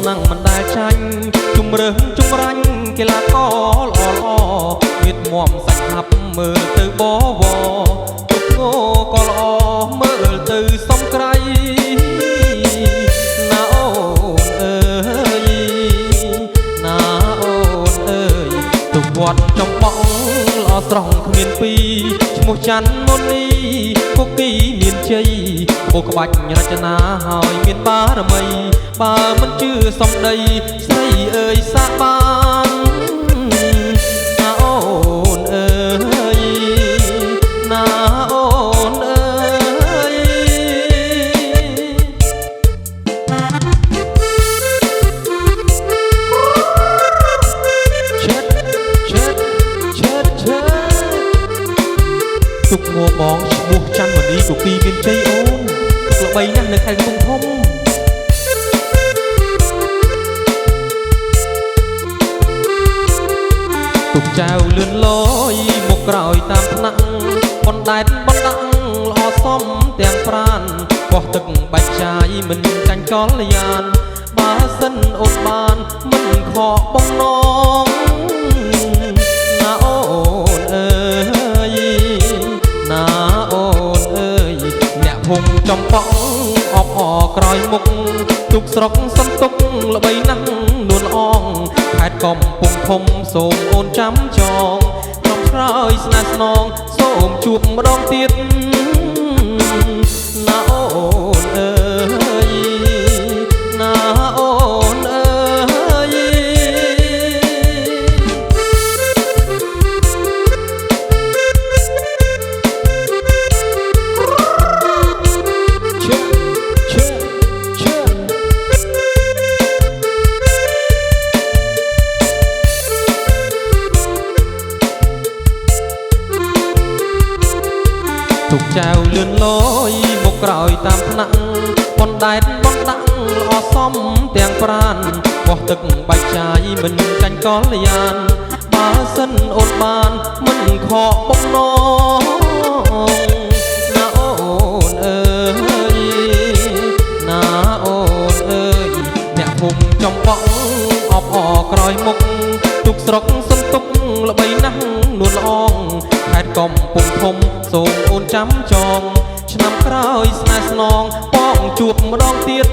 năngមិនដែលចាញ់ជំរឿនជំរាញ់កីឡាករល្អមានមាំសាច់ហាប់មើលទៅបវទុកងក៏ល្អមើលទៅសំក្រៃណាអូនអើយណាអូនអើយទុកវត្តចំបងល្អស្រស់គ្មានពីរឈ្មោះច័ន្ទមុនីគុកគីមានជ័យអូក្បាច់រចនាហើយមានបារមីបើមិនជឿសំដីស្រីអើយសាបានណាអូនអើយណាអូនអើយឈិតទុកងបងឈ្មោះច័ន្ទមនីគុកគីមានជ័យអូនទុកល្បីណាស់នៅខេត្តកំពង់ធំទុកចៅលឿនលយមកក្រោយតាមថ្នាក់បណ្ដែតបណ្ដាំងល្អសមទាំងប្រានបោះទឹកបាច់ចាយមិនចាញ់កលយានបើសិនអូនបានមិនខកបំណងណាអូនអើយណាអូនអើយអ្នកភូមិចំប៉องអបអក្រោយមុខទុកស្រុកសន្ទុកល្បីណាស់នួនអងខេត្តកំពង់ធំសូមអូនចាំចងក្រុមឆ្លើយស្នេហ៍ស្នងសូមជួបម្ដងទៀតណាអូនអើយណាអូនអើយទុកចៅលឿនលយមកក្រោយតាមថ្នាក់បណ្ដែតបណ្ដាំងល្អសមទាំងប្រានបោះទឹកបាច់ចាយមិនចាញ់កលយានបើសិនអូនបានមិនខកបំណងណាអូនអើយណាអូនអើយអ្នកភូមិចំប៉องអបអក្រោយមុខទុកស្រុកសន្ទុកល្បីណាស់នួនល្អងខេត្តកំពង់ធំសូមអូនចាំចងឆ្នាំក្រោយស្នេហ៍ស្នងបងជួបម្ដងទៀត